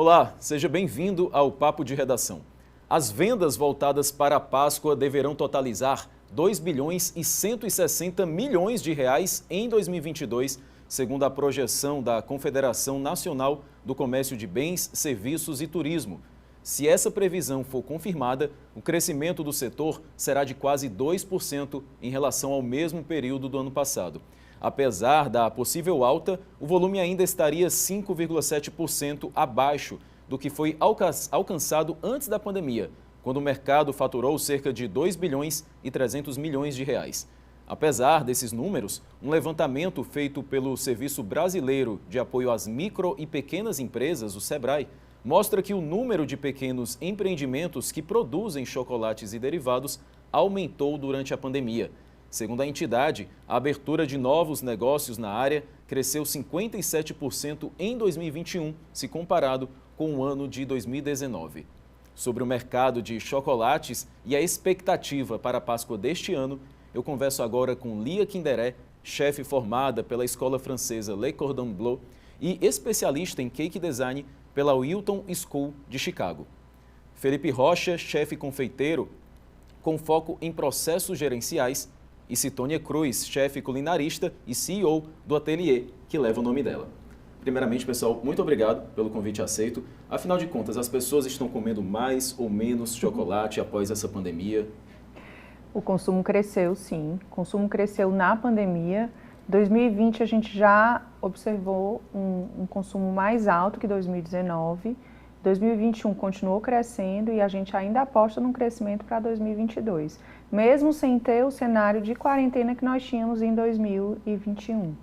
Olá, seja bem-vindo ao Papo de Redação. As vendas voltadas para a Páscoa deverão totalizar 2 bilhões e 160 milhões de reais em 2022, segundo a projeção da Confederação Nacional do Comércio de Bens, Serviços e Turismo. Se essa previsão for confirmada, o crescimento do setor será de quase 2% em relação ao mesmo período do ano passado. Apesar da possível alta, o volume ainda estaria 5,7% abaixo do que foi alcançado antes da pandemia, quando o mercado faturou cerca de 2 bilhões e 300 milhões de reais. Apesar desses números, um levantamento feito pelo Serviço Brasileiro de Apoio às Micro e Pequenas Empresas, o SEBRAE, mostra que o número de pequenos empreendimentos que produzem chocolates e derivados aumentou durante a pandemia. Segundo a entidade, a abertura de novos negócios na área cresceu 57% em 2021, se comparado com o ano de 2019. Sobre o mercado de chocolates e a expectativa para a Páscoa deste ano, eu converso agora com Lia Kinderé, chefe formada pela escola francesa Le Cordon Bleu e especialista em cake design pela Wilton School de Chicago. Felipe Rocha, chefe confeiteiro com foco em processos gerenciais, e Citônia Cruz, chefe culinarista e CEO do ateliê que leva o nome dela. Primeiramente, pessoal, muito obrigado pelo convite aceito. Afinal de contas, as pessoas estão comendo mais ou menos chocolate após essa pandemia? O consumo cresceu, sim. O consumo cresceu na pandemia. Em 2020, a gente já observou um consumo mais alto que 2019. 2021 continuou crescendo e a gente ainda aposta num crescimento para 2022, mesmo sem ter o cenário de quarentena que nós tínhamos em 2021. Então,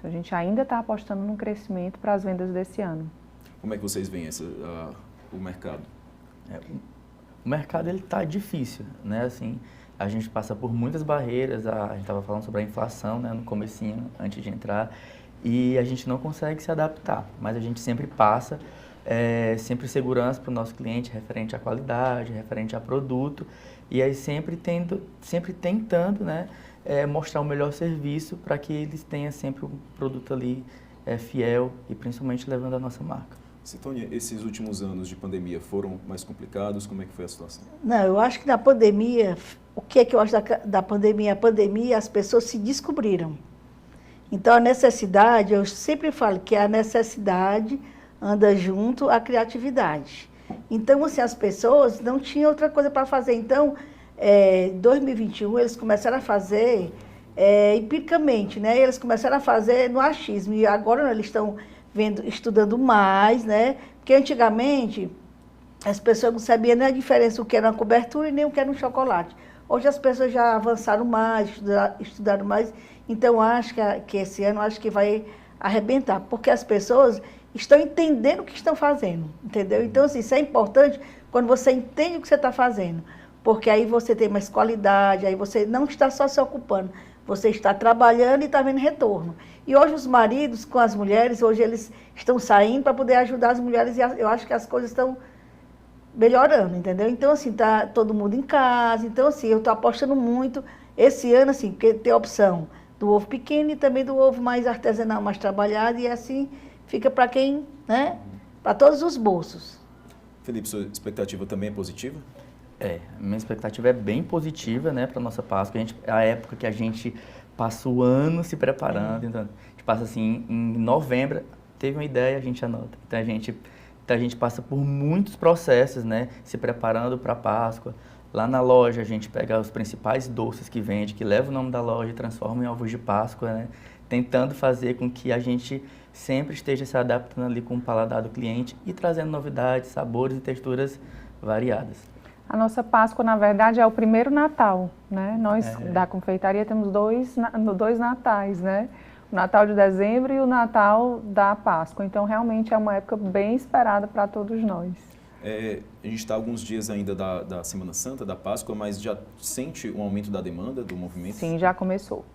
a gente ainda está apostando num crescimento para as vendas desse ano. Como é que vocês veem o mercado? O mercado está difícil, né? Assim, a gente passa por muitas barreiras, a gente estava falando sobre a inflação, né, no comecinho, antes de entrar, e a gente não consegue se adaptar, mas a gente sempre passa, sempre segurança para o nosso cliente, referente à qualidade, referente a produto, e aí sempre tentando, né, mostrar o melhor serviço para que eles tenham sempre um produto ali fiel e principalmente levando a nossa marca. Citônia, esses últimos anos de pandemia foram mais complicados? Como é que foi a situação? Não, eu acho que na pandemia, o que é que eu acho da pandemia? A pandemia, as pessoas se descobriram. Então, a necessidade, eu sempre falo que a necessidade anda junto à criatividade. Então, assim, as pessoas não tinham outra coisa para fazer. Então, em 2021, eles começaram a fazer empiricamente, né? Eles começaram a fazer no achismo. E agora eles estão estudando mais, né? Porque antigamente as pessoas não sabiam nem a diferença o que era uma cobertura e nem o que era um chocolate. Hoje as pessoas já avançaram mais, estudaram mais. Então, acho que esse ano acho que vai arrebentar, porque as pessoas estão entendendo o que estão fazendo, entendeu? Então, assim, isso é importante quando você entende o que você está fazendo, porque aí você tem mais qualidade, aí você não está só se ocupando, você está trabalhando e está vendo retorno. E hoje os maridos com as mulheres, hoje eles estão saindo para poder ajudar as mulheres e eu acho que as coisas estão melhorando, entendeu? Então, assim, tá todo mundo em casa, então, assim, eu estou apostando muito esse ano, assim, porque tem a opção do ovo pequeno e também do ovo mais artesanal, mais trabalhado, e assim fica para quem, né? Para todos os bolsos. Felipe, sua expectativa também é positiva? A minha expectativa é bem positiva, né, para a nossa Páscoa. É a época que a gente passa o ano se preparando, então a gente passa assim, em novembro, teve uma ideia, a gente anota. Então a gente passa por muitos processos, né, se preparando para a Páscoa. Lá na loja a gente pega os principais doces que vende, que leva o nome da loja e transforma em ovos de Páscoa, né, tentando fazer com que a gente sempre esteja se adaptando ali com o paladar do cliente e trazendo novidades, sabores e texturas variadas. A nossa Páscoa, na verdade, é o primeiro Natal, né? Nós, da confeitaria, temos dois natais, né? O Natal de dezembro e o Natal da Páscoa. Então, realmente, é uma época bem esperada para todos nós. A gente está alguns dias ainda da Semana Santa, da Páscoa, mas já sente um aumento da demanda, do movimento? Sim, já começou.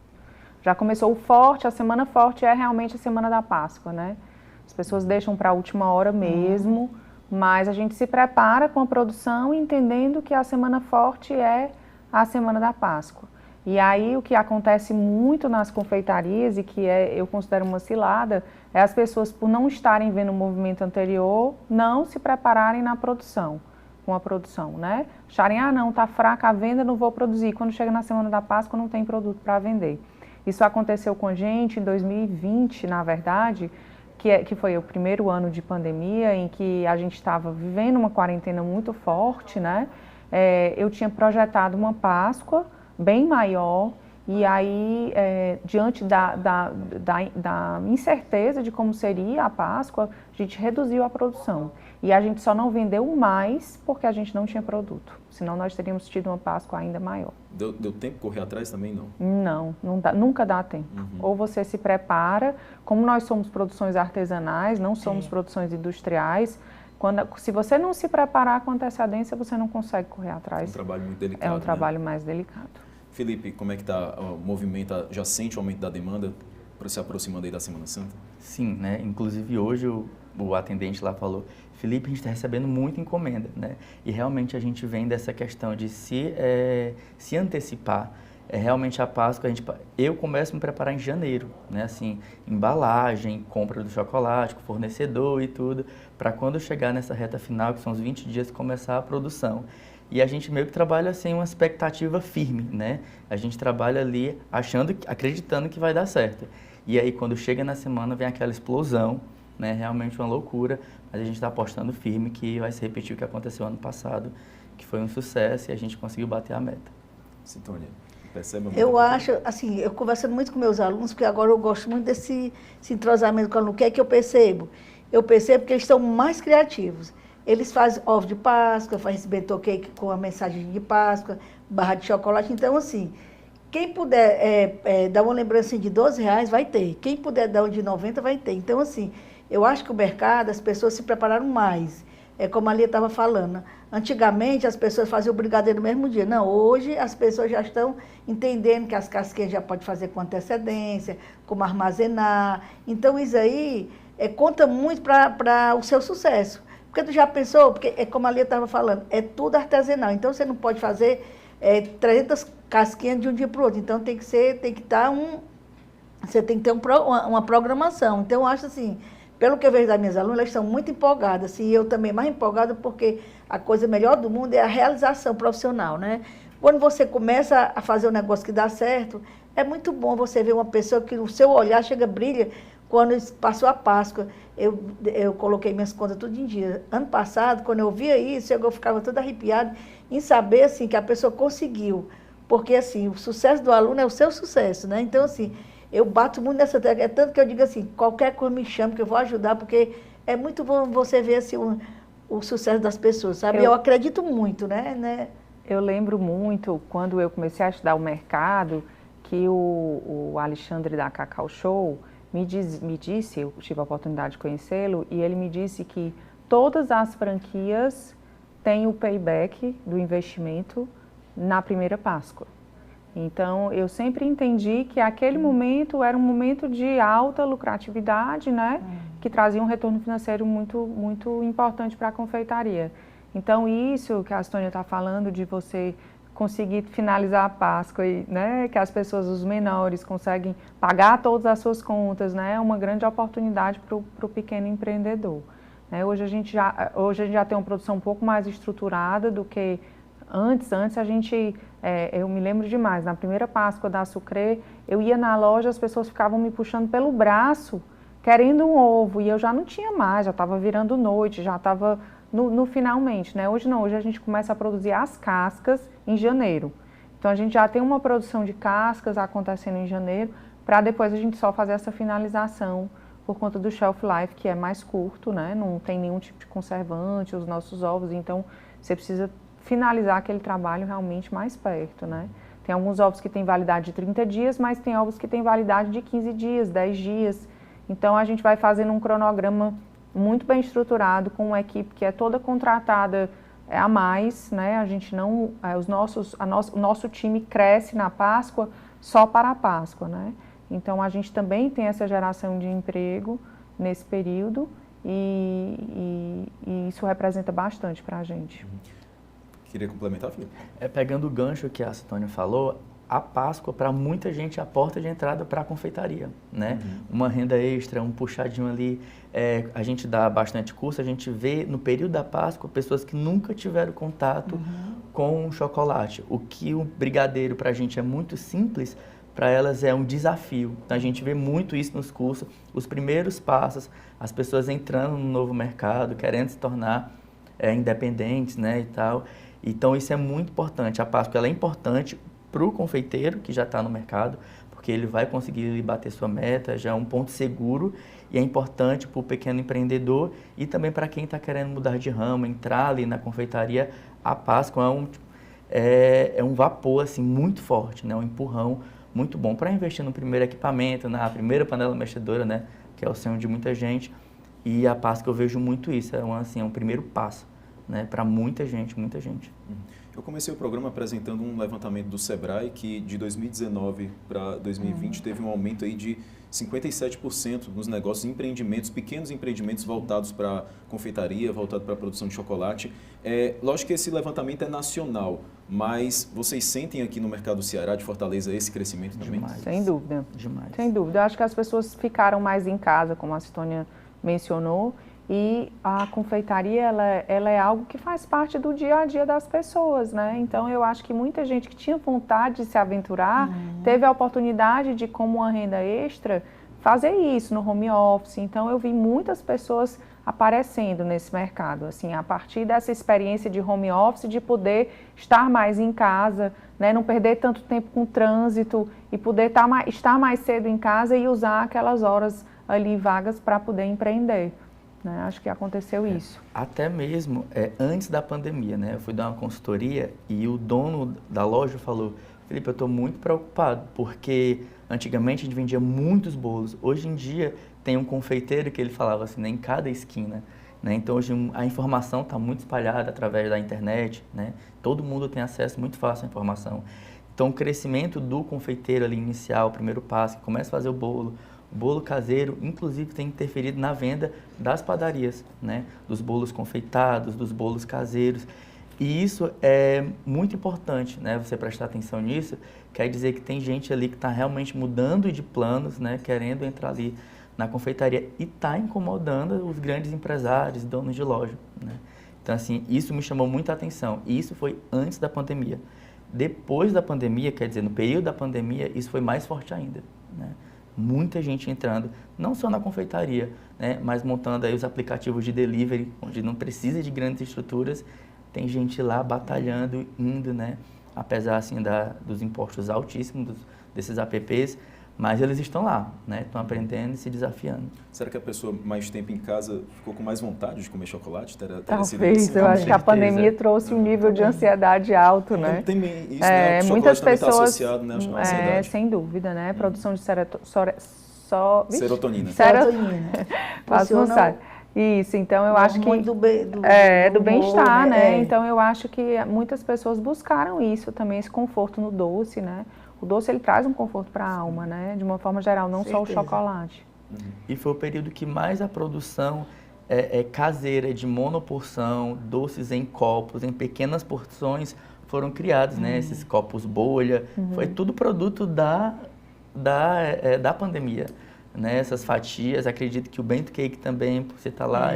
Já começou o forte, a semana forte é realmente a Semana da Páscoa, né? As pessoas deixam para a última hora mesmo, mas a gente se prepara com a produção entendendo que a semana forte é a Semana da Páscoa. E aí o que acontece muito nas confeitarias, e que eu considero uma cilada, é as pessoas, por não estarem vendo o movimento anterior, não se prepararem na produção, com a produção, né? Acharem, não, tá fraca a venda, não vou produzir. Quando chega na semana da Páscoa, não tem produto para vender. Isso aconteceu com a gente em 2020, na verdade, que foi o primeiro ano de pandemia, em que a gente estava vivendo uma quarentena muito forte, né? Eu tinha projetado uma Páscoa bem maior, e aí, diante da incerteza de como seria a Páscoa, a gente reduziu a produção. E a gente só não vendeu mais porque a gente não tinha produto. Senão nós teríamos tido uma Páscoa ainda maior. Deu tempo de correr atrás também, não? Não dá, nunca dá tempo. Ou você se prepara, como nós somos produções artesanais, não somos produções industriais, se você não se preparar com antecedência, você não consegue correr atrás. É um trabalho muito delicado. É um trabalho mais delicado. Felipe, como é que está o movimento? Já sente o aumento da demanda se aproximando aí da Semana Santa? Sim, né? Inclusive hoje o atendente lá falou, Felipe, a gente está recebendo muita encomenda, né? E realmente a gente vem dessa questão de se antecipar. Realmente a Páscoa, eu começo a me preparar em janeiro, né? Assim, embalagem, compra do chocolate, fornecedor e tudo, para quando chegar nessa reta final, que são os 20 dias, começar a produção. E a gente meio que trabalha sem uma expectativa firme, né? A gente trabalha ali acreditando que vai dar certo. E aí quando chega na semana vem aquela explosão, né? Realmente uma loucura, mas a gente está apostando firme que vai se repetir o que aconteceu ano passado, que foi um sucesso e a gente conseguiu bater a meta. Sintônia, percebe? Eu acho, assim, eu conversando muito com meus alunos, porque agora eu gosto muito desse entrosamento com o aluno. O que é que eu percebo? Eu percebo que eles estão mais criativos. Eles fazem ovo de Páscoa, fazem esse bento cake com a mensagem de Páscoa, barra de chocolate. Então, assim, quem puder dar uma lembrança de R$12, vai ter. Quem puder dar um de 90, vai ter. Então, assim, eu acho que o mercado, as pessoas se prepararam mais. É como a Lia estava falando. Antigamente, as pessoas faziam o brigadeiro no mesmo dia. Não, hoje as pessoas já estão entendendo que as casquinhas já pode fazer com antecedência, como armazenar. Então, isso aí conta muito para o seu sucesso. Porque tu já pensou, porque é como a Lia estava falando, é tudo artesanal. Então, você não pode fazer 300 casquinhas de um dia para o outro. Então, você tem que ter uma programação. Então, eu acho assim, pelo que eu vejo das minhas alunas, elas estão muito empolgadas. Assim, e eu também mais empolgada, porque a coisa melhor do mundo é a realização profissional, né? Quando você começa a fazer um negócio que dá certo, é muito bom você ver uma pessoa que o seu olhar brilha. Quando passou a Páscoa, eu coloquei minhas contas tudo em dia. Ano passado, quando eu via isso, eu ficava toda arrepiada em saber assim, que a pessoa conseguiu. Porque assim, o sucesso do aluno é o seu sucesso, né? Então, assim, eu bato muito nessa tecla. É tanto que eu digo assim, qualquer coisa me chama, que eu vou ajudar, porque é muito bom você ver assim, o sucesso das pessoas, sabe? Eu acredito muito, né? Eu lembro muito, quando eu comecei a estudar o mercado, que o Alexandre da Cacau Show me disse, eu tive a oportunidade de conhecê-lo, e ele me disse que todas as franquias têm o payback do investimento na primeira Páscoa. Então, eu sempre entendi que aquele momento era um momento de alta lucratividade, né? Que trazia um retorno financeiro muito, muito importante para a confeitaria. Então, isso que a Sintônia está falando, de você conseguir finalizar a Páscoa, e, né, que as pessoas, os menores, conseguem pagar todas as suas contas, né, é uma grande oportunidade para o pequeno empreendedor. Né? Hoje a gente já tem uma produção um pouco mais estruturada do que antes. Antes a gente, eu me lembro demais, na primeira Páscoa da Sucre, eu ia na loja, as pessoas ficavam me puxando pelo braço, querendo um ovo, e eu já não tinha mais, já estava virando noite, já estava no finalmente, né? Hoje não, hoje a gente começa a produzir as cascas em janeiro. Então a gente já tem uma produção de cascas acontecendo em janeiro, para depois a gente só fazer essa finalização por conta do shelf life, que é mais curto, né? Não tem nenhum tipo de conservante, os nossos ovos, então você precisa finalizar aquele trabalho realmente mais perto, né? Tem alguns ovos que têm validade de 30 dias, mas tem ovos que têm validade de 15 dias, 10 dias. Então a gente vai fazendo um cronograma muito bem estruturado, com uma equipe que é toda contratada a mais, né? A gente não, o nosso time cresce na Páscoa só para a Páscoa, né? Então a gente também tem essa geração de emprego nesse período e isso representa bastante para a gente. Queria complementar, Felipe? Pegando o gancho que a Sintônia falou, a Páscoa, para muita gente, é a porta de entrada para a confeitaria, né? Uma renda extra, um puxadinho ali. A gente dá bastante curso, a gente vê no período da Páscoa pessoas que nunca tiveram contato com o chocolate. O que o brigadeiro para a gente é muito simples, para elas é um desafio. Então, a gente vê muito isso nos cursos, os primeiros passos, as pessoas entrando no novo mercado, querendo se tornar independentes, né, e tal. Então, isso é muito importante. A Páscoa ela é importante para o confeiteiro que já está no mercado, porque ele vai conseguir bater sua meta, já é um ponto seguro, e é importante para o pequeno empreendedor e também para quem está querendo mudar de ramo, entrar ali na confeitaria. A Páscoa é um vapor assim, muito forte, né, um empurrão muito bom para investir no primeiro equipamento, na primeira panela mexedora, né, que é o sonho de muita gente. E a Páscoa eu vejo muito isso, é um primeiro passo, né, para muita gente, muita gente. Eu comecei o programa apresentando um levantamento do Sebrae que de 2019 para 2020 teve um aumento aí de 57% nos negócios, empreendimentos, pequenos empreendimentos voltados para confeitaria, voltados para a produção de chocolate. Lógico que esse levantamento é nacional, mas vocês sentem aqui no mercado do Ceará, de Fortaleza, esse crescimento também? Demais. Sem dúvida. Demais. Sem dúvida. Eu acho que as pessoas ficaram mais em casa, como a Citônia mencionou, e a confeitaria ela é algo que faz parte do dia a dia das pessoas, né? Então eu acho que muita gente que tinha vontade de se aventurar teve a oportunidade de, como uma renda extra, fazer isso no home office. Então eu vi muitas pessoas aparecendo nesse mercado, assim, a partir dessa experiência de home office, de poder estar mais em casa, né? Não perder tanto tempo com o trânsito e poder estar mais cedo em casa e usar aquelas horas ali vagas para poder empreender. Né? Acho que aconteceu isso. Até mesmo antes da pandemia, né? Eu fui dar uma consultoria e o dono da loja falou: Felipe, eu estou muito preocupado, porque antigamente a gente vendia muitos bolos. Hoje em dia tem um confeiteiro que ele falava assim, né, em cada esquina. Né? Então hoje a informação está muito espalhada através da internet, né? Todo mundo tem acesso muito fácil à informação. Então o crescimento do confeiteiro ali inicial, o primeiro passo, que começa a fazer o bolo caseiro, inclusive, tem interferido na venda das padarias, né? Dos bolos confeitados, dos bolos caseiros. E isso é muito importante, né? Você prestar atenção nisso, quer dizer que tem gente ali que está realmente mudando de planos, né? Querendo entrar ali na confeitaria e está incomodando os grandes empresários, donos de loja, né? Então, assim, isso me chamou muita atenção. E isso foi antes da pandemia. Depois da pandemia, quer dizer, no período da pandemia, isso foi mais forte ainda, né? Muita gente entrando, não só na confeitaria, né, mas montando aí os aplicativos de delivery, onde não precisa de grandes estruturas, tem gente lá batalhando, indo, né, apesar assim dos impostos altíssimos desses apps, mas eles estão lá, né, estão aprendendo e se desafiando. Será que a pessoa mais tempo em casa ficou com mais vontade de comer chocolate? Talvez, eu acho que a pandemia trouxe um nível de ansiedade alto, né? Tem isso, né? O muitas chocolate pessoas, está associado, né, à ansiedade. Sem dúvida, né? Produção de serotonina. Quase não sai. Isso, então eu acho que do bem-estar, né? Então eu acho que muitas pessoas buscaram isso também, esse conforto no doce, né? O doce ele traz um conforto para a alma, né? De uma forma geral, não só o chocolate. E foi o período que mais a produção caseira, de monoporção, doces em copos, em pequenas porções, foram criados, né? Esses copos bolha, foi tudo produto da pandemia. Né, essas fatias, acredito que o Bento Cake também, por você estar lá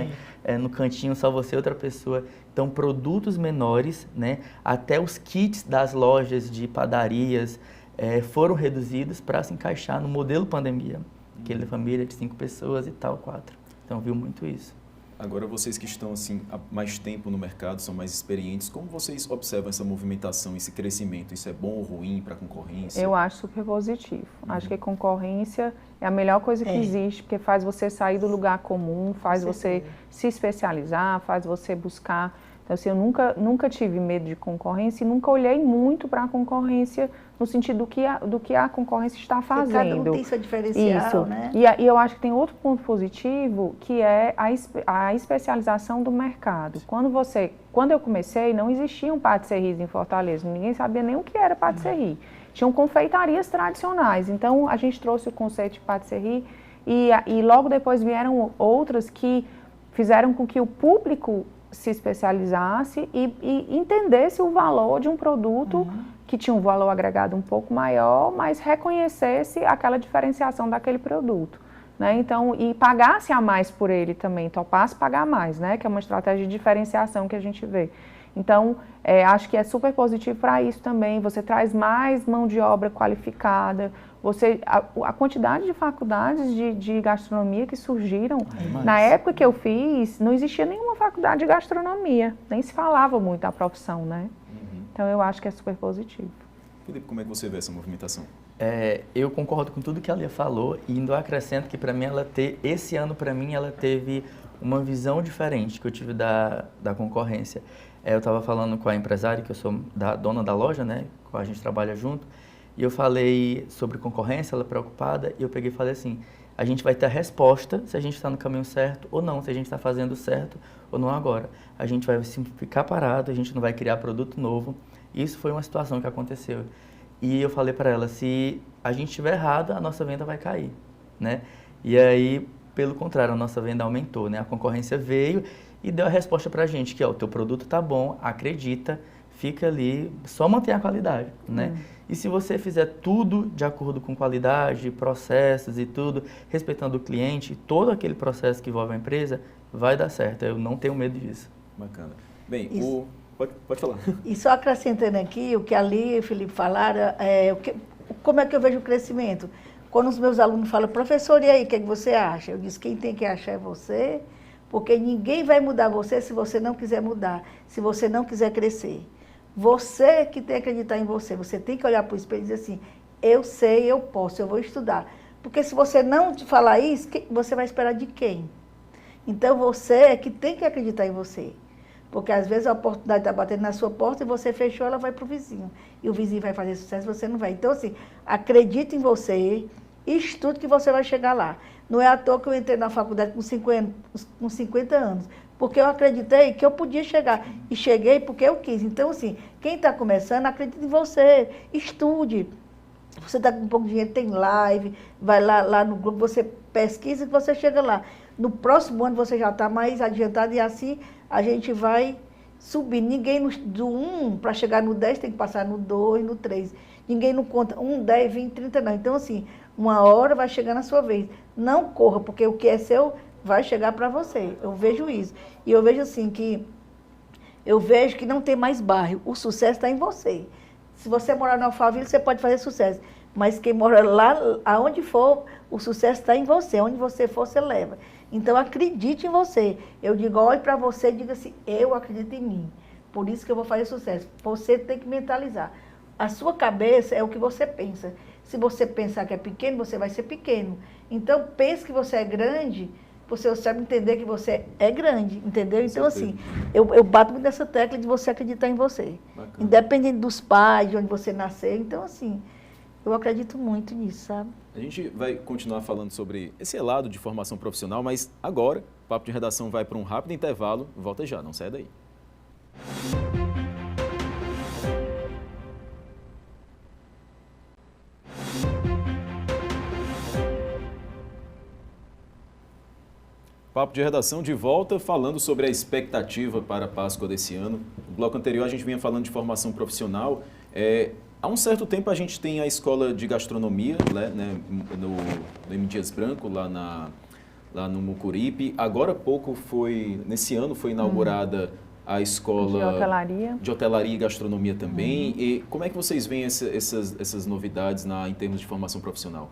no cantinho, só você e outra pessoa. Então, produtos menores, né, até os kits das lojas de padarias foram reduzidos para se encaixar no modelo pandemia. Aquele família de 5 pessoas e tal, 4. Então, viu muito isso. Agora, vocês que estão assim, há mais tempo no mercado, são mais experientes, como vocês observam essa movimentação, esse crescimento? Isso é bom ou ruim para a concorrência? Eu acho super positivo. Acho que a concorrência é a melhor coisa que existe, porque faz você sair do lugar comum, faz você se especializar, faz você buscar. Então, assim, eu nunca tive medo de concorrência e nunca olhei muito para a concorrência no sentido do que a concorrência está fazendo. Cada um tem seu diferencial, isso, né? E eu acho que tem outro ponto positivo, que é a especialização do mercado. Quando eu comecei, não existiam patisseries em Fortaleza, ninguém sabia nem o que era patisserie. Tinham confeitarias tradicionais, então a gente trouxe o conceito de patisserie e logo depois vieram outras que fizeram com que o público se especializasse e entendesse o valor de um produto que tinha um valor agregado um pouco maior, mas reconhecesse aquela diferenciação daquele produto, né? Então, e pagasse a mais por ele também, topasse pagar mais, né? Que é uma estratégia de diferenciação que a gente vê. Então, acho que é super positivo para isso também. Você traz mais mão de obra qualificada. A quantidade de faculdades de gastronomia que surgiram, na época que eu fiz, não existia nenhuma faculdade de gastronomia. Nem se falava muito da profissão, né? Então, eu acho que é super positivo. Felipe, como é que você vê essa movimentação? Eu concordo com tudo que a Lia falou e ainda acrescento que para mim esse ano para mim ela teve uma visão diferente que eu tive da concorrência. Eu estava falando com a empresária, que eu sou dona da loja, né, com a gente trabalha junto, e eu falei sobre concorrência, ela preocupada, e eu peguei e falei assim, a gente vai ter a resposta se a gente está no caminho certo ou não, se a gente está fazendo certo ou não agora. A gente vai ficar parado, a gente não vai criar produto novo. Isso foi uma situação que aconteceu. E eu falei para ela, se a gente estiver errado, a nossa venda vai cair, né? E aí, pelo contrário, a nossa venda aumentou, né? A concorrência veio e deu a resposta para a gente, que ó, o teu produto tá bom, acredita, fica ali, só mantém a qualidade, né? E se você fizer tudo de acordo com qualidade, processos e tudo, respeitando o cliente, todo aquele processo que envolve a empresa, vai dar certo. Eu não tenho medo disso. Bacana. Bem, pode falar. E só acrescentando aqui, o que ali e o Felipe falaram, como é que eu vejo o crescimento? Quando os meus alunos falam, professor, e aí, o que você acha? Eu disse, quem tem que achar é você, porque ninguém vai mudar você se você não quiser mudar, se você não quiser crescer. Você que tem que acreditar em você, você tem que olhar para o espelho e dizer assim, eu sei, eu posso, eu vou estudar. Porque se você não te falar isso, você vai esperar de quem? Então você é que tem que acreditar em você. Porque às vezes a oportunidade está batendo na sua porta e você fechou, ela vai para o vizinho. E o vizinho vai fazer sucesso, você não vai. Então assim, acredite em você, estude que você vai chegar lá. Não é à toa que eu entrei na faculdade com 50 anos. Porque eu acreditei que eu podia chegar. E cheguei porque eu quis. Então, assim, quem está começando, acredite em você. Estude. Você está com um pouco de dinheiro, tem live, vai lá no grupo, você pesquisa e você chega lá. No próximo ano você já está mais adiantado e assim a gente vai subir. Ninguém do 1 para chegar no 10 tem que passar no 2, no 3. Ninguém não conta 1, 10, 20, 30 não. Então, assim, uma hora vai chegar na sua vez. Não corra, porque o que é seu vai chegar para você. Eu vejo isso. E eu vejo assim eu vejo que não tem mais bairro. O sucesso está em você. Se você morar no Alphaville, você pode fazer sucesso. Mas quem mora lá, aonde for, o sucesso está em você. Onde você for, você leva. Então, acredite em você. Eu digo, olhe para você e diga assim, eu acredito em mim. Por isso que eu vou fazer sucesso. Você tem que mentalizar. A sua cabeça é o que você pensa. Se você pensar que é pequeno, você vai ser pequeno. Então, pense que você é grande, você sabe entender que você é grande, entendeu? Então, assim, eu bato muito nessa tecla de você acreditar em você. Bacana. Independente dos pais, de onde você nasceu. Então, assim, eu acredito muito nisso, sabe? A gente vai continuar falando sobre esse lado de formação profissional, mas agora o Papo de Redação vai para um rápido intervalo. Volta já, não sai daí. Papo de Redação de volta, falando sobre a expectativa para a Páscoa desse ano. No bloco anterior a gente vinha falando de formação profissional. Há um certo tempo a gente tem a escola de gastronomia, né, no M. Dias Branco, lá no Mucuripe. Agora há pouco nesse ano foi inaugurada a escola de hotelaria e gastronomia também. E como é que vocês veem essas novidades em termos de formação profissional?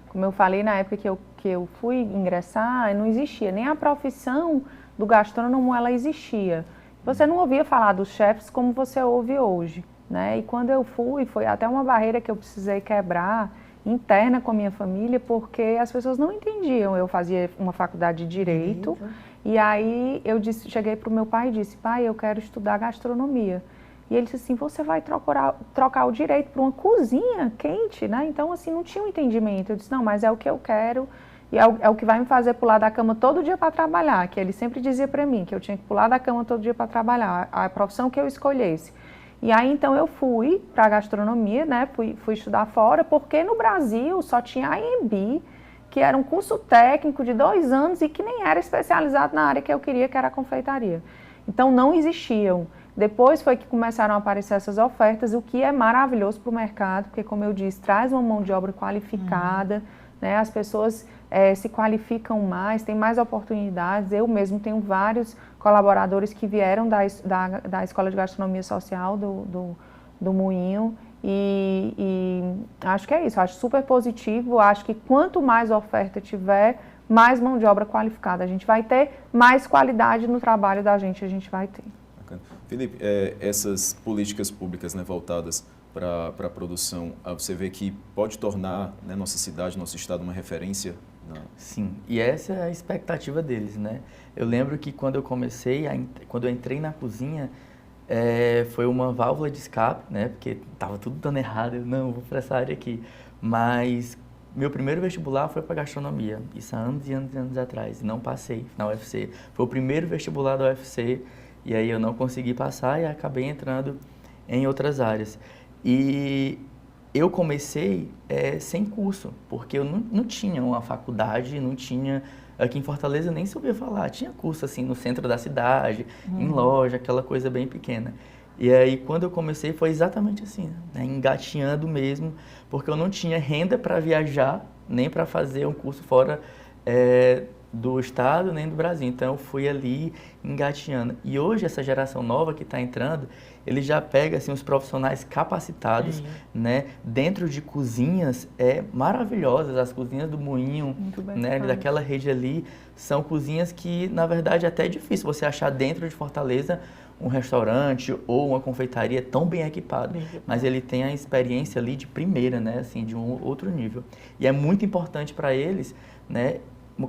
Como eu falei, na época que eu fui ingressar, não existia nem a profissão do gastrônomo, ela existia. Você não ouvia falar dos chefes como você ouve hoje, né? E quando eu fui, foi até uma barreira que eu precisei quebrar interna com a minha família, porque as pessoas não entendiam. Eu fazia uma faculdade de Direito. E aí eu cheguei para o meu pai e disse, pai, eu quero estudar gastronomia. E ele disse assim, você vai trocar o direito por uma cozinha quente, né? Então, assim, não tinha um entendimento. Eu disse, não, mas é o que eu quero e é o que vai me fazer pular da cama todo dia para trabalhar. Que ele sempre dizia para mim que eu tinha que pular da cama todo dia para trabalhar, a profissão que eu escolhesse. E aí, então, eu fui para a gastronomia, né? Fui estudar fora, porque no Brasil só tinha a IMB, que era um curso técnico de 2 anos e que nem era especializado na área que eu queria, que era a confeitaria. Então, não existiam. Depois foi que começaram a aparecer essas ofertas, o que é maravilhoso para o mercado, porque, como eu disse, traz uma mão de obra qualificada, né? As pessoas se qualificam mais, têm mais oportunidades. Eu mesmo tenho vários colaboradores que vieram da Escola de Gastronomia Social do Moinho, e acho que é isso, acho super positivo. Acho que quanto mais oferta tiver, mais mão de obra qualificada a gente vai ter, mais qualidade no trabalho da gente a gente vai ter. Bacana. Felipe, essas políticas públicas, né, voltadas para a produção, você vê que pode tornar, né, nossa cidade, nosso estado uma referência? Sim, e essa é a expectativa deles, né? Eu lembro que quando eu comecei, quando eu entrei na cozinha, foi uma válvula de escape, né? Porque estava tudo dando errado, eu não vou para essa área aqui. Mas meu primeiro vestibular foi para gastronomia, isso há anos e anos e anos atrás, e não passei na UFC. Foi o primeiro vestibular da UFC, e aí eu não consegui passar e acabei entrando em outras áreas. E eu comecei sem curso, porque eu não tinha uma faculdade, não tinha... Aqui em Fortaleza nem se ouvia falar, tinha curso assim no centro da cidade, em loja, aquela coisa bem pequena. E aí quando eu comecei foi exatamente assim, né, engatinhando mesmo, porque eu não tinha renda para viajar, nem para fazer um curso fora do estado, nem do Brasil. Então eu fui ali engatinhando. E hoje essa geração nova que está entrando, ele já pega assim, os profissionais capacitados, né, dentro de cozinhas maravilhosas. As cozinhas do Moinho, né, daquela rede ali, são cozinhas que, na verdade, até é difícil você achar dentro de Fortaleza um restaurante ou uma confeitaria tão bem equipado. Mas ele tem a experiência ali de primeira, né, assim, de um outro nível. E é muito importante para eles, né,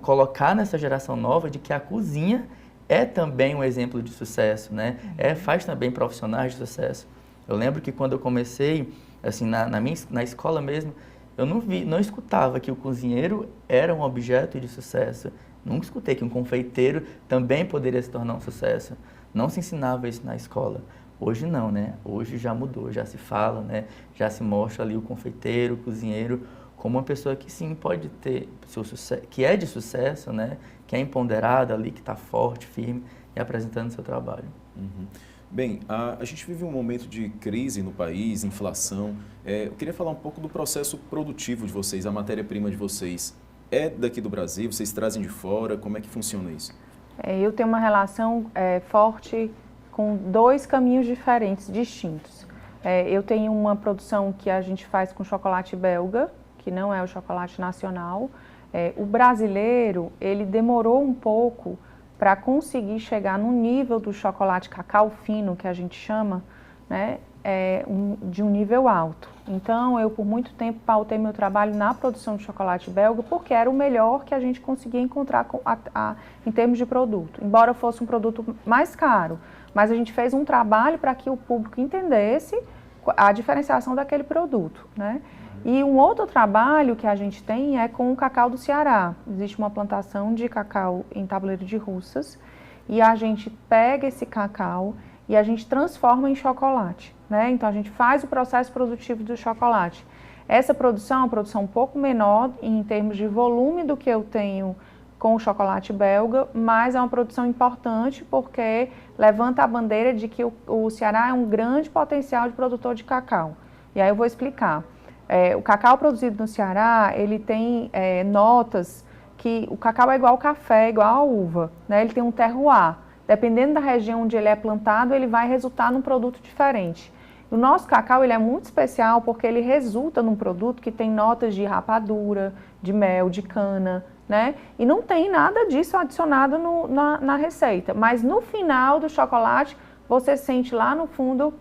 colocar nessa geração nova de que a cozinha é também um exemplo de sucesso, né? Faz também profissionais de sucesso. Eu lembro que quando eu comecei, assim, na escola mesmo, eu não escutava que o cozinheiro era um objeto de sucesso. Nunca escutei que um confeiteiro também poderia se tornar um sucesso. Não se ensinava isso na escola. Hoje não, né? Hoje já mudou, já se fala, né? Já se mostra ali o confeiteiro, o cozinheiro, como uma pessoa que sim pode ter seu sucesso, que é de sucesso, né? Que é empoderada ali, que está forte, firme e apresentando seu trabalho. Bem, a gente vive um momento de crise no país, inflação. Eu queria falar um pouco do processo produtivo de vocês, a matéria-prima de vocês. É daqui do Brasil? Vocês trazem de fora? Como é que funciona isso? Eu tenho uma relação forte com dois caminhos diferentes, distintos. Eu tenho uma produção que a gente faz com chocolate belga, que não é o chocolate nacional. O brasileiro, ele demorou um pouco para conseguir chegar no nível do chocolate cacau fino, que a gente chama, né, de um nível alto. Então, eu por muito tempo pautei meu trabalho na produção de chocolate belga, porque era o melhor que a gente conseguia encontrar em termos de produto. Embora fosse um produto mais caro, mas a gente fez um trabalho para que o público entendesse a diferenciação daquele produto, né? E um outro trabalho que a gente tem é com o cacau do Ceará. Existe uma plantação de cacau em Tabuleiro de Russas e a gente pega esse cacau e a gente transforma em chocolate, né? Então a gente faz o processo produtivo do chocolate. Essa produção é uma produção um pouco menor em termos de volume do que eu tenho com o chocolate belga, mas é uma produção importante porque levanta a bandeira de que o Ceará é um grande potencial de produtor de cacau. E aí eu vou explicar. O cacau produzido no Ceará, ele tem notas que o cacau é igual ao café, igual à uva, né? Ele tem um terroir. Dependendo da região onde ele é plantado, ele vai resultar num produto diferente. O nosso cacau ele é muito especial porque ele resulta num produto que tem notas de rapadura, de mel, de cana, né? E não tem nada disso adicionado na receita. Mas no final do chocolate, você sente lá no fundo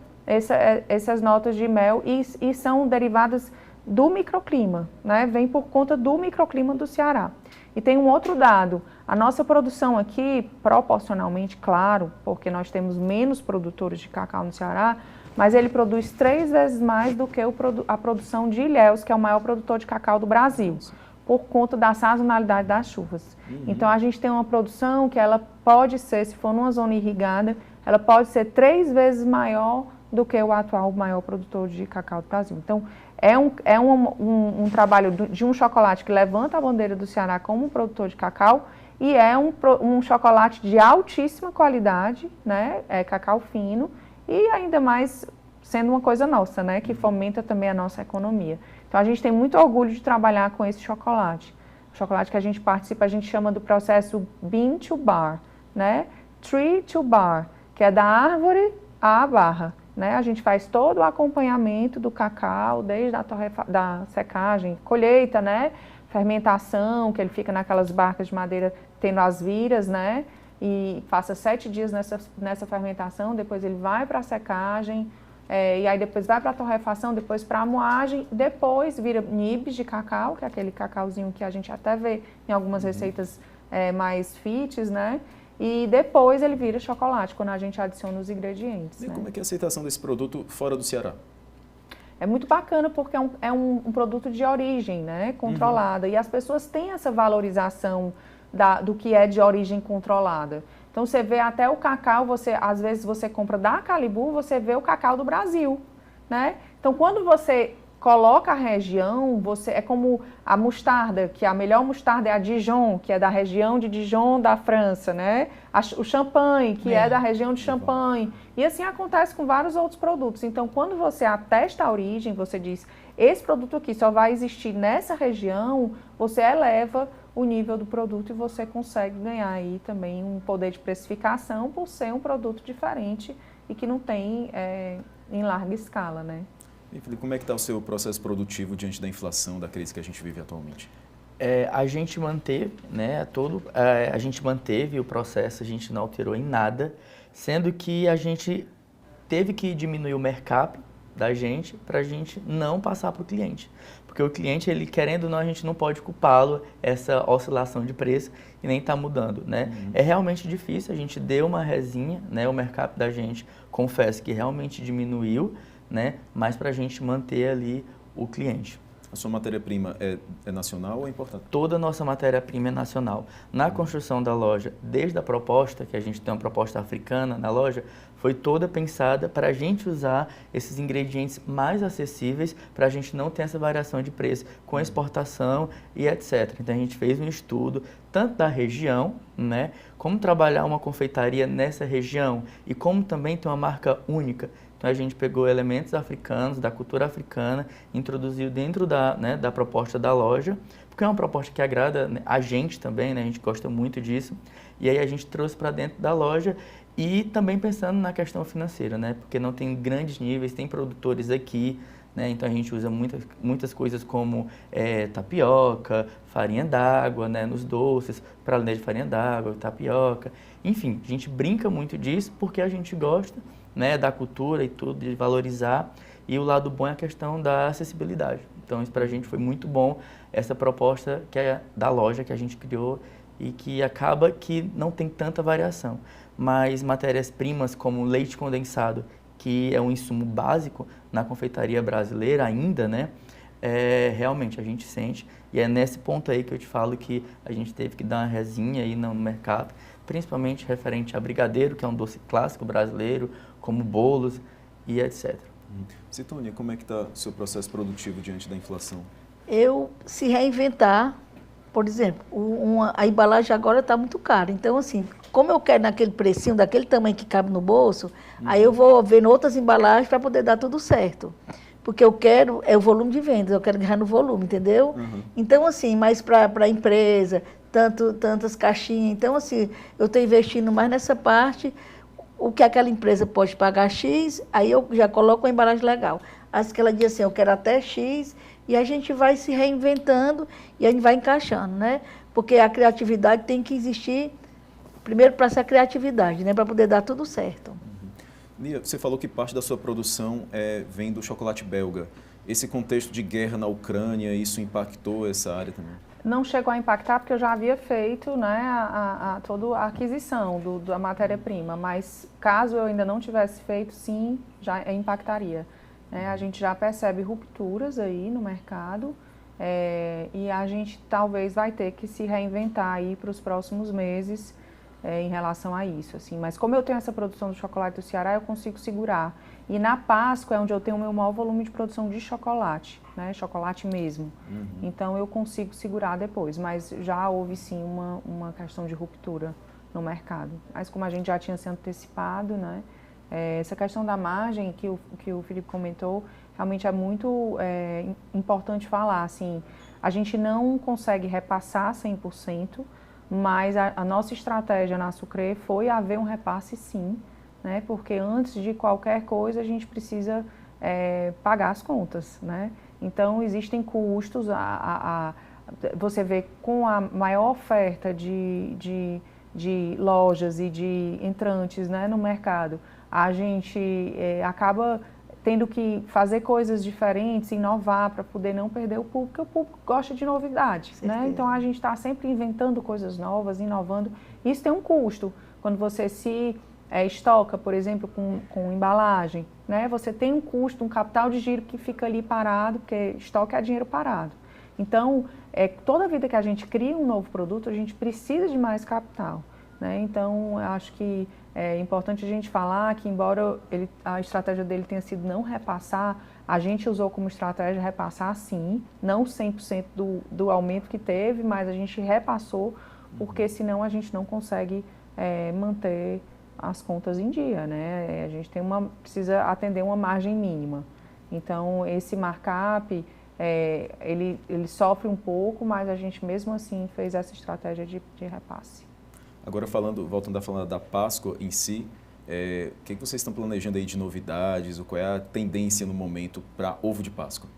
essas notas de mel e são derivadas do microclima, né? Vem por conta do microclima do Ceará. E tem um outro dado, a nossa produção aqui, proporcionalmente, claro, porque nós temos menos produtores de cacau no Ceará, mas ele produz 3 vezes mais do que a produção de Ilhéus, que é o maior produtor de cacau do Brasil, por conta da sazonalidade das chuvas. Então a gente tem uma produção que ela pode ser, se for numa zona irrigada, ela pode ser 3 vezes maior do que o atual maior produtor de cacau do Brasil. Então, é um trabalho de um chocolate que levanta a bandeira do Ceará como produtor de cacau e é um chocolate de altíssima qualidade, né? É cacau fino e ainda mais sendo uma coisa nossa, né, que fomenta também a nossa economia. Então a gente tem muito orgulho de trabalhar com esse chocolate. O chocolate que a gente participa, a gente chama do processo Bean to Bar, né, Tree to Bar, que é da árvore à barra, né? A gente faz todo o acompanhamento do cacau, desde da secagem, colheita, né, fermentação, que ele fica naquelas barcas de madeira tendo as viras, né, e passa 7 dias nessa fermentação, depois ele vai para a secagem, e aí depois vai para a torrefação, depois para a moagem, depois vira nibs de cacau, que é aquele cacauzinho que a gente até vê em algumas receitas mais fits, né? E depois ele vira chocolate, quando a gente adiciona os ingredientes. E né? como é que é a aceitação desse produto fora do Ceará? É muito bacana porque é um produto de origem, né, controlada. E as pessoas têm essa valorização do que é de origem controlada. Então você vê até o cacau, às vezes você compra da Calibu, você vê o cacau do Brasil, né? Então quando você coloca a região, é como a mostarda, que a melhor mostarda é a Dijon, que é da região de Dijon da França, né? O champanhe, que é da região de Champagne. E assim acontece com vários outros produtos. Então, quando você atesta a origem, você diz, esse produto aqui só vai existir nessa região, você eleva o nível do produto e você consegue ganhar aí também um poder de precificação por ser um produto diferente e que não tem em larga escala, né? E, Felipe, como é que está o seu processo produtivo diante da inflação, da crise que a gente vive atualmente? A gente manteve, né, a gente manteve o processo, a gente não alterou em nada, sendo que a gente teve que diminuir o markup da gente para a gente não passar para o cliente. Porque o cliente, ele querendo ou não, a gente não pode culpá-lo essa oscilação de preço e nem está mudando, né? É realmente difícil, a gente deu uma resinha, né, o markup da gente, confesso que realmente diminuiu, né, mas para a gente manter ali o cliente. A sua matéria-prima é nacional ou é importada? Toda a nossa matéria-prima é nacional. Na construção da loja, desde a proposta, que a gente tem uma proposta africana na loja, foi toda pensada para a gente usar esses ingredientes mais acessíveis, para a gente não ter essa variação de preço com exportação e etc. Então a gente fez um estudo tanto da região, né, como trabalhar uma confeitaria nessa região e como também ter uma marca única. Então a gente pegou elementos africanos, da cultura africana, introduziu dentro da proposta da loja, porque é uma proposta que agrada a gente também, né? A gente gosta muito disso. E aí a gente trouxe para dentro da loja e também pensando na questão financeira, né? Porque não tem grandes níveis, tem produtores aqui, né? Então a gente usa muitas coisas como tapioca, farinha d'água, né? Nos doces, praliné de farinha d'água, tapioca. Enfim, a gente brinca muito disso porque a gente gosta, né, da cultura e tudo, de valorizar, e o lado bom é a questão da acessibilidade. Então isso para a gente foi muito bom, essa proposta que é da loja que a gente criou e que acaba que não tem tanta variação, mas matérias-primas como leite condensado, que é um insumo básico na confeitaria brasileira ainda, né, realmente a gente sente, e é nesse ponto aí que eu te falo que a gente teve que dar uma resinha aí no mercado, principalmente referente a brigadeiro, que é um doce clássico brasileiro, como bolos e etc. Citônia, como é que está o seu processo produtivo diante da inflação? Eu se reinventar, por exemplo, a embalagem agora está muito cara. Então, assim, como eu quero naquele precinho, daquele tamanho que cabe no bolso, aí eu vou vendo outras embalagens para poder dar tudo certo. Porque eu quero, é o volume de vendas, eu quero ganhar no volume, entendeu? Então, assim, mais para a empresa, tantas caixinhas. Então, assim, eu estou investindo mais nessa parte. O que aquela empresa pode pagar X, aí eu já coloco uma embalagem legal. As que ela diz assim, eu quero até X, e a gente vai se reinventando e a gente vai encaixando, né? Porque a criatividade tem que existir, primeiro para essa criatividade, né? Para poder dar tudo certo. Lia, você falou que parte da sua produção vem do chocolate belga. Esse contexto de guerra na Ucrânia, isso impactou essa área também? Não chegou a impactar porque eu já havia feito, né, toda a aquisição da matéria-prima, mas caso eu ainda não tivesse feito, sim, já impactaria. A gente já percebe rupturas aí no mercado e a gente talvez vai ter que se reinventar aí para os próximos meses em relação a isso, assim. Mas como eu tenho essa produção do chocolate do Ceará, eu consigo segurar. E na Páscoa é onde eu tenho o meu maior volume de produção de chocolate, né? Chocolate mesmo. Então eu consigo segurar depois, mas já houve sim uma questão de ruptura no mercado. Mas como a gente já tinha se antecipado, né? Essa questão da margem que o Felipe comentou, realmente é muito importante falar, assim, a gente não consegue repassar 100%, mas a nossa estratégia na Sucre foi haver um repasse sim, né? Porque antes de qualquer coisa a gente precisa pagar as contas, né? Então existem custos, você vê com a maior oferta de lojas e de entrantes, né, no mercado, a gente acaba tendo que fazer coisas diferentes, inovar para poder não perder o público, porque o público gosta de novidade, né? Então a gente está sempre inventando coisas novas, inovando. Isso tem um custo. Quando você se estoca, por exemplo, com embalagem, né? Você tem um custo, um capital de giro que fica ali parado, porque estoque é dinheiro parado. Então, toda vida que a gente cria um novo produto, a gente precisa de mais capital, né? Então, eu acho que é importante a gente falar que, embora a estratégia dele tenha sido não repassar, a gente usou como estratégia repassar sim, não 100% do aumento que teve, mas a gente repassou, porque senão a gente não consegue manter as contas em dia, né? A gente precisa atender uma margem mínima. Então, esse markup, ele sofre um pouco, mas a gente mesmo assim fez essa estratégia de repasse. Agora, voltando a falar da Páscoa em si, o que vocês estão planejando aí de novidades? Qual é a tendência no momento para ovo de Páscoa?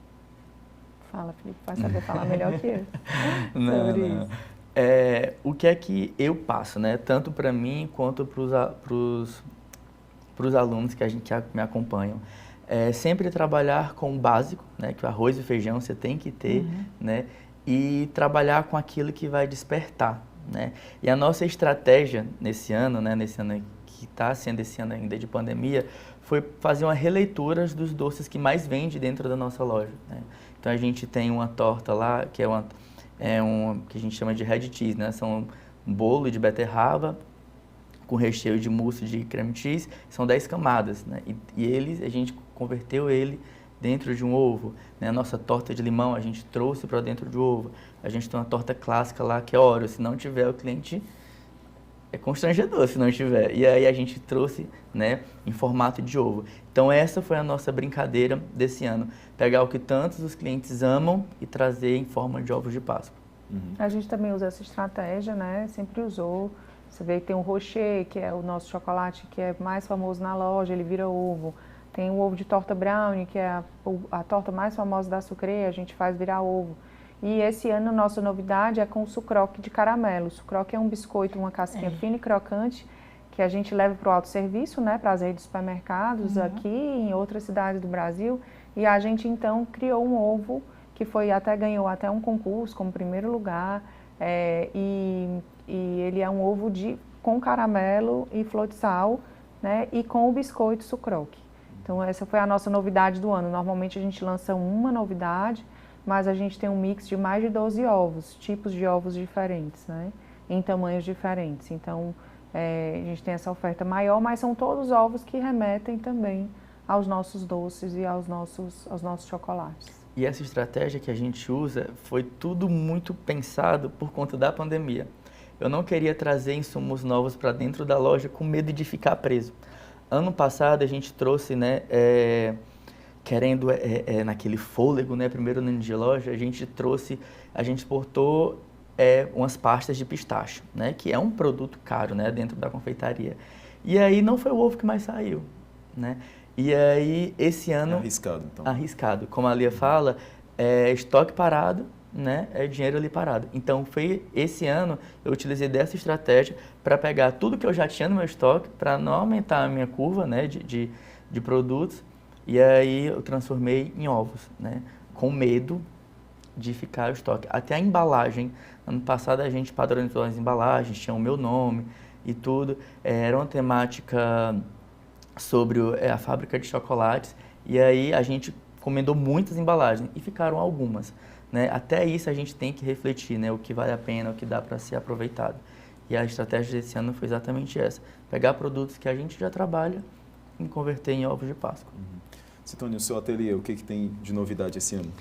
Fala, Felipe, vai saber falar melhor que eu sobre isso. O que é que eu passo, né? Tanto para mim quanto para os alunos que me acompanham. Sempre trabalhar com o básico, né? Que o arroz e o feijão você tem que ter, né? E trabalhar com aquilo que vai despertar, né? E a nossa estratégia nesse ano, né? Nesse ano que está sendo esse ano ainda de pandemia, foi fazer uma releitura dos doces que mais vende dentro da nossa loja, né? Então a gente tem uma torta lá que que a gente chama de red cheese, né? São um bolo de beterraba com recheio de mousse de creme cheese, são 10 camadas, né? E a gente converteu ele dentro de um ovo, né? A nossa torta de limão a gente trouxe para dentro de ovo. A gente tem uma torta clássica lá que é Oreo, se não tiver o cliente é constrangedor se não tiver. E aí a gente trouxe, né, em formato de ovo. Então essa foi a nossa brincadeira desse ano, pegar o que tantos os clientes amam e trazer em forma de ovos de Páscoa. A gente também usa essa estratégia, né? Sempre usou. Você vê que tem o Rocher, que é o nosso chocolate que é mais famoso na loja, ele vira ovo. Tem o ovo de torta brownie, que é a torta mais famosa da Sucre, a gente faz virar ovo. E esse ano a nossa novidade é com o sucroque de caramelo. O sucroque é um biscoito, uma casquinha fina e crocante, que a gente leva para o autosserviço, né, para as redes de supermercados aqui e em outras cidades do Brasil. E a gente então criou um ovo que ganhou até um concurso como primeiro lugar. E ele é um ovo com caramelo e flor de sal, né, e com o biscoito sucroque. Então essa foi a nossa novidade do ano. Normalmente a gente lança uma novidade, mas a gente tem um mix de mais de 12 ovos, tipos de ovos diferentes, né, em tamanhos diferentes. Então a gente tem essa oferta maior, mas são todos ovos que remetem também aos nossos doces e aos nossos chocolates. E essa estratégia que a gente usa foi tudo muito pensado por conta da pandemia. Eu não queria trazer insumos novos para dentro da loja com medo de ficar preso. Ano passado a gente trouxe, né, querendo naquele fôlego, né, primeiro ano de loja, a gente exportou umas pastas de pistache, né, que é um produto caro, né, dentro da confeitaria. E aí não foi o ovo que mais saiu, né? E aí esse ano... Arriscado, então. Arriscado. Como a Lia fala, estoque parado, né, é dinheiro ali parado. Então, esse ano eu utilizei dessa estratégia para pegar tudo que eu já tinha no meu estoque, para não aumentar a minha curva, né, de produtos, e aí eu transformei em ovos, né, com medo de ficar o estoque. Até a embalagem, ano passado a gente padronizou as embalagens, tinha o meu nome e tudo, era uma temática sobre a fábrica de chocolates, e aí a gente encomendou muitas embalagens e ficaram algumas, né? Até isso a gente tem que refletir, né? O que vale a pena, o que dá para ser aproveitado. E a estratégia desse ano foi exatamente essa, pegar produtos que a gente já trabalha e converter em ovos de Páscoa. Citônio, o seu ateliê, o que tem de novidade esse ano?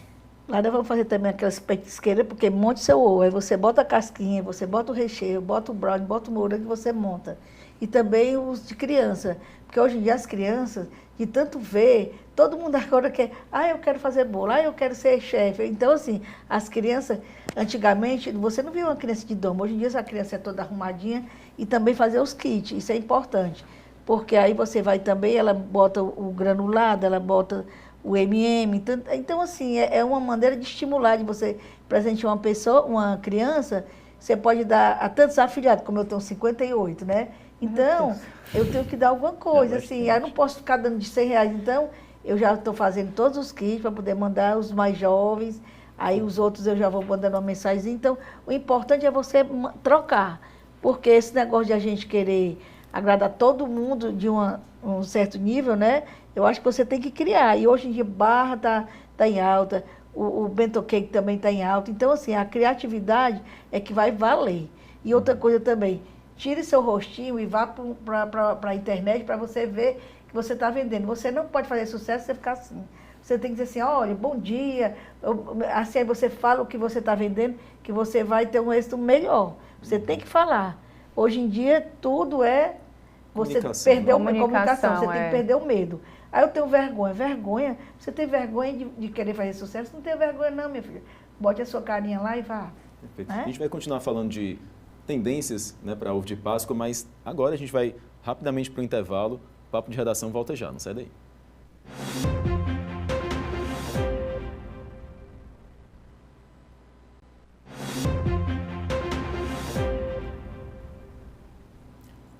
Lá nós vamos fazer também aquelas petisqueiras, porque monte seu ovo, aí você bota a casquinha, você bota o recheio, bota o brownie, bota o morango que você monta. e também os de criança. Porque hoje em dia as crianças, de tanto ver, todo mundo agora quer, eu quero fazer bolo, eu quero ser chefe. Então, assim, as crianças, antigamente, você não via uma criança de doma, hoje em dia essa criança é toda arrumadinha e também fazer os kits, isso é importante. Porque aí você vai também, ela bota o granulado, ela bota o MM. Então assim, é uma maneira de estimular, de você presentear uma pessoa, uma criança, você pode dar a tantos afiliados, como eu tenho 58, né? Então, eu tenho que dar alguma coisa, assim, eu não posso ficar dando de R$100. Então, eu já estou fazendo todos os kits para poder mandar os mais jovens, aí os outros eu já vou mandando uma mensagem. Então, o importante é você trocar, porque esse negócio de a gente querer agradar todo mundo de um certo nível, né? Eu acho que você tem que criar. E hoje em dia, barra tá em alta, o bento cake também está em alta. Então, assim, a criatividade é que vai valer. E outra coisa também, tire seu rostinho e vá para a internet para você ver que você está vendendo. Você não pode fazer sucesso se você ficar assim. Você tem que dizer assim, olha, bom dia. Assim, aí você fala o que você está vendendo, que você vai ter um êxito melhor. Você tem que falar. Hoje em dia, tudo é... Você perdeu a comunicação, você tem que perder o medo. Aí eu tenho vergonha. Vergonha? Você tem vergonha de querer fazer sucesso? Não tem vergonha não, minha filha. Bote a sua carinha lá e vá. Perfeito. A gente vai continuar falando de tendências, né, para ovo de Páscoa, mas agora a gente vai rapidamente para o intervalo. O Papo de Redação volta já, não sai daí.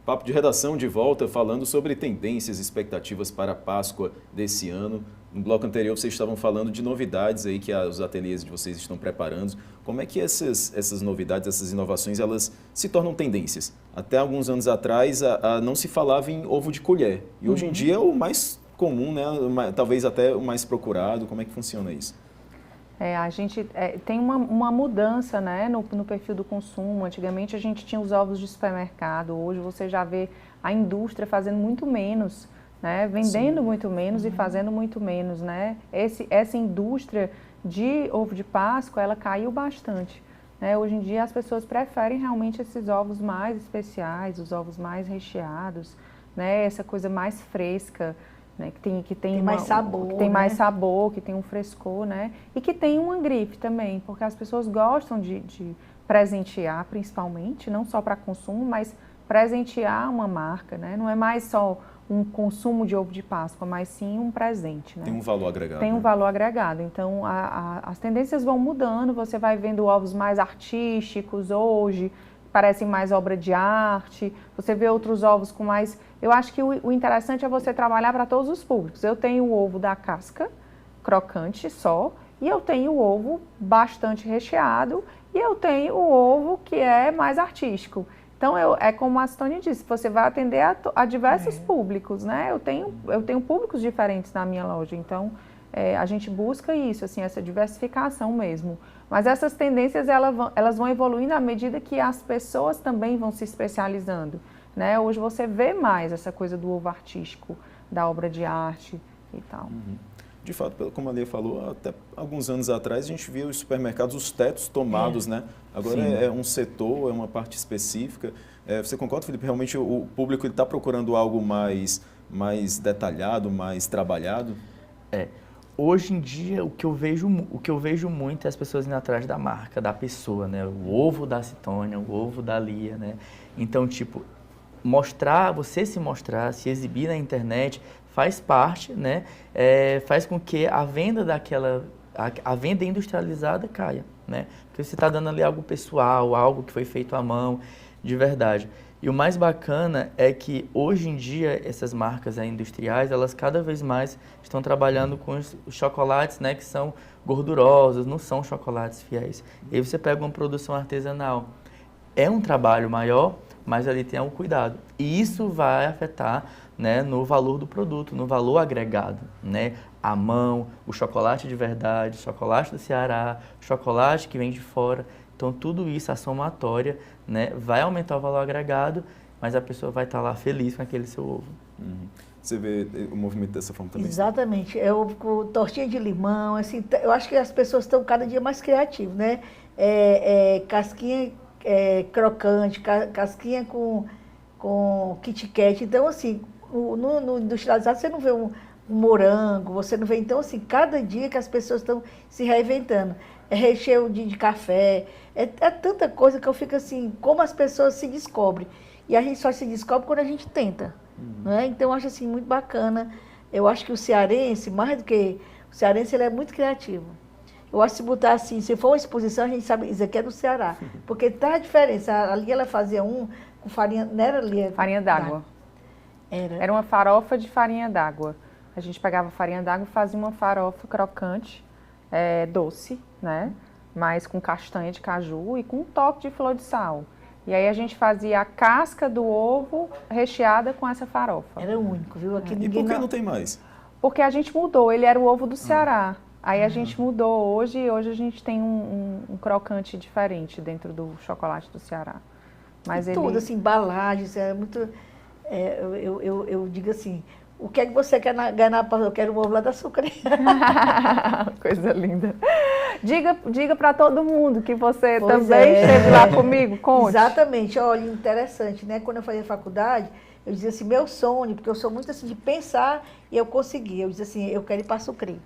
Papo de Redação de volta, falando sobre tendências e expectativas para a Páscoa desse ano. No bloco anterior vocês estavam falando de novidades aí que os ateliês de vocês estão preparando. Como é que essas novidades, essas inovações, elas se tornam tendências? Até alguns anos atrás não se falava em ovo de colher. E hoje em dia é o mais comum, né? Talvez até o mais procurado. Como é que funciona isso? A gente tem uma mudança, né, no perfil do consumo. Antigamente a gente tinha os ovos de supermercado, hoje você já vê a indústria fazendo muito menos, né, vendendo muito menos e fazendo muito menos, né. Essa indústria de ovo de Páscoa, ela caiu bastante, né. Hoje em dia as pessoas preferem realmente esses ovos mais especiais, os ovos mais recheados, né, essa coisa mais fresca, né, que tem mais sabor, que tem mais sabor, que tem um frescor, né, e que tem uma grife também, porque as pessoas gostam de presentear, principalmente, não só para consumo, mas presentear uma marca, né, não é mais só um consumo de ovo de Páscoa, mas sim um presente, né. Tem um valor agregado. Tem um valor agregado, então as tendências vão mudando, você vai vendo ovos mais artísticos hoje, parecem mais obra de arte, você vê outros ovos com mais... Eu acho que o interessante é você trabalhar para todos os públicos. Eu tenho o ovo da casca, crocante só, e eu tenho o ovo bastante recheado, e eu tenho o ovo que é mais artístico. Então, é como a Stone disse, você vai atender a diversos públicos, né? Eu tenho públicos diferentes na minha loja, então a gente busca isso, assim, essa diversificação mesmo. Mas essas tendências, elas vão evoluindo à medida que as pessoas também vão se especializando, né? Hoje você vê mais essa coisa do ovo artístico, da obra de arte e tal. De fato, como a Lia falou, até alguns anos atrás a gente via os supermercados, os tetos tomados, né? Agora é um setor, é uma parte específica. Você concorda, Felipe? Realmente o público está procurando algo mais detalhado, mais trabalhado? Hoje em dia, o que eu vejo muito é as pessoas indo atrás da marca, da pessoa, né? O ovo da Citônia, o ovo da Lia, né? Então, tipo, você se mostrar, se exibir na internet, faz parte, né? Faz com que a venda a venda industrializada caia, né? Porque você está dando ali algo pessoal, algo que foi feito à mão, de verdade. E o mais bacana é que hoje em dia essas marcas industriais, elas cada vez mais estão trabalhando com os chocolates, né, que são gordurosos, não são chocolates fiéis. E aí você pega uma produção artesanal. É um trabalho maior, mas ali tem um cuidado. E isso vai afetar, né, no valor do produto, no valor agregado, né? A mão, o chocolate de verdade, o chocolate do Ceará, o chocolate que vem de fora. Então, tudo isso, a somatória, né, vai aumentar o valor agregado, mas a pessoa vai estar lá feliz com aquele seu ovo. Você vê o movimento dessa forma também? Exatamente. Com tortinha de limão, assim, eu acho que as pessoas estão cada dia mais criativas, né? Casquinha crocante, casquinha com com Kit Kat. Então, assim, no industrializado você não vê um morango, você não vê. Então, assim, cada dia que as pessoas estão se reinventando. É recheio de café, é tanta coisa que eu fico assim, como as pessoas se descobrem. E a gente só se descobre quando a gente tenta. Né? Então, eu acho assim, muito bacana. Eu acho que o cearense, mais do que... O cearense, ele é muito criativo. Eu acho que se botar assim, se for uma exposição, a gente sabe, isso aqui é do Ceará. Porque tá a diferença. Ali ela fazia com farinha, não era ali? Farinha d'água. Era uma farofa de farinha d'água. A gente pegava farinha d'água e fazia uma farofa crocante, doce, né? Mas com castanha de caju e com um toque de flor de sal. E aí a gente fazia a casca do ovo recheada com essa farofa. Era único, viu? Aqui E por que não tem mais? Porque a gente mudou, ele era o ovo do Ceará. Aí a gente mudou hoje a gente tem um crocante diferente dentro do chocolate do Ceará. Mas tudo, assim, embalagens, é muito... eu digo assim, o que é que você quer ganhar? Eu quero um ovo lá da Sucre. Coisa linda. Diga para todo mundo que você também esteve lá comigo, conte. Exatamente, olha, interessante, né? Quando eu fazia faculdade, eu dizia assim, meu sonho, porque eu sou muito assim de pensar e eu consegui. Eu dizia assim, eu quero ir para Sucre.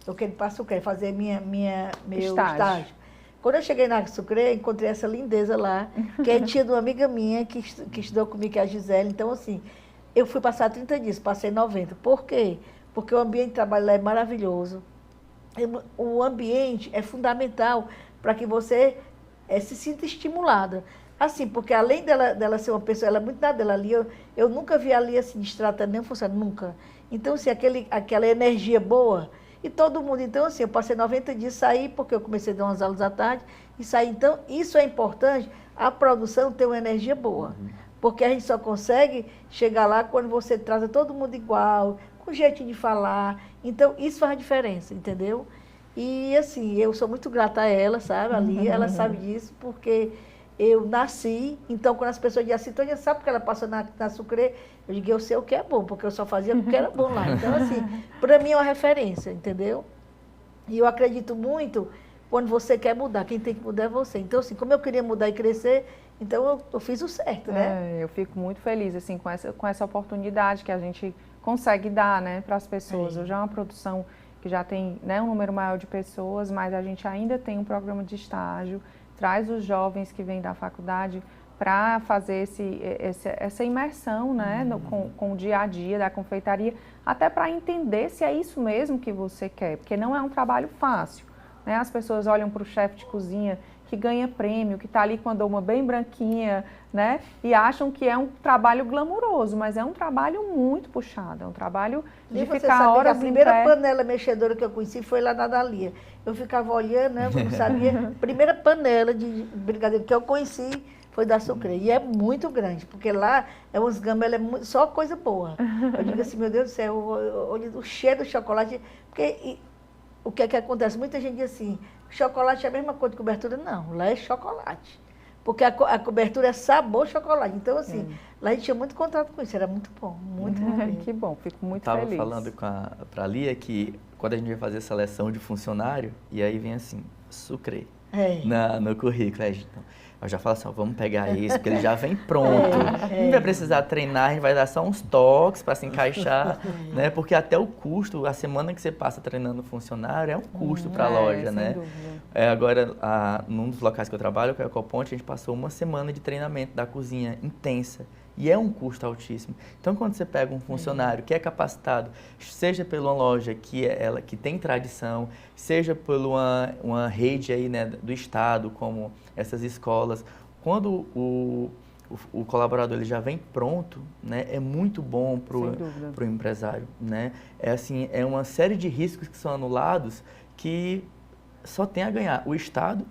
Eu quero ir para Sucre, fazer meu estágio. Quando eu cheguei na Sucre, encontrei essa lindeza lá, que é tia de uma amiga minha que estudou comigo, que é a Gisele. Então, assim, eu fui passar 30 dias, passei 90. Por quê? Porque o ambiente de trabalho lá é maravilhoso. O ambiente é fundamental para que você se sinta estimulada. Assim, porque além dela ser uma pessoa, ela é muito nada dela ali, eu nunca vi ali assim, distratando nem funcionando, nunca. Então, assim, aquela energia boa, e todo mundo, então, assim, eu passei 90 dias, saí, porque eu comecei a dar umas aulas à tarde, e saí. Então, isso é importante, a produção ter uma energia boa. Porque a gente só consegue chegar lá quando você traz todo mundo igual, com jeitinho de falar. Então, isso faz a diferença, entendeu? E, assim, eu sou muito grata a ela, sabe, ali, ela sabe disso, porque eu nasci, então, quando as pessoas dizem assim, Tônia, sabe porque ela passou na Sucre? Eu digo, eu sei o que é bom, porque eu só fazia o que era bom lá. Então, assim, para mim é uma referência, entendeu? E eu acredito muito quando você quer mudar, quem tem que mudar é você. Então, assim, como eu queria mudar e crescer, então eu fiz o certo, né? Eu fico muito feliz, assim, com essa oportunidade que a gente consegue dar, né, para as pessoas. Hoje é uma produção que já tem, né, um número maior de pessoas, mas a gente ainda tem um programa de estágio, traz os jovens que vêm da faculdade para fazer essa imersão, né, com o dia a dia da confeitaria, até para entender se é isso mesmo que você quer, porque não é um trabalho fácil, né? As pessoas olham para o chefe de cozinha que ganha prêmio, que está ali com a doma bem branquinha, né, e acham que é um trabalho glamuroso, mas é um trabalho muito puxado, é um trabalho de ficar horas em pé. A primeira panela mexedora que eu conheci foi lá na Dalia. Eu ficava olhando, né, eu não sabia. A primeira panela de brigadeiro que eu conheci foi da Sucre. E é muito grande, porque lá é umas gamas, ela é só coisa boa. Eu digo assim, meu Deus do céu, olha o cheiro do chocolate. Porque o que é que acontece? Muita gente diz assim, chocolate é a mesma coisa de cobertura. Não, lá é chocolate. Porque a cobertura é sabor chocolate. Então, assim, lá a gente tinha muito contato com isso, era muito bom, muito bom mesmo. Que bom, fico muito feliz. feliz. Eu estava falando para a Lia que quando a gente vai fazer seleção de funcionário, e aí vem assim, Sucre, no currículo. Então, eu já falo assim, ó, vamos pegar isso, porque ele já vem pronto. Não vai precisar treinar, a gente vai dar só uns toques para se encaixar, né? Porque até o custo, a semana que você passa treinando funcionário, é um custo para a loja, né? Agora, num dos locais que eu trabalho, que é o Ecoponte, a gente passou uma semana de treinamento da cozinha intensa. E é um custo altíssimo. Então, quando você pega um funcionário que é capacitado, seja por uma loja que tem tradição, seja por uma rede aí, né, do Estado, como essas escolas, quando o colaborador ele já vem pronto, né, é muito bom para o empresário. Né? É uma série de riscos que são anulados que só tem a ganhar o Estado,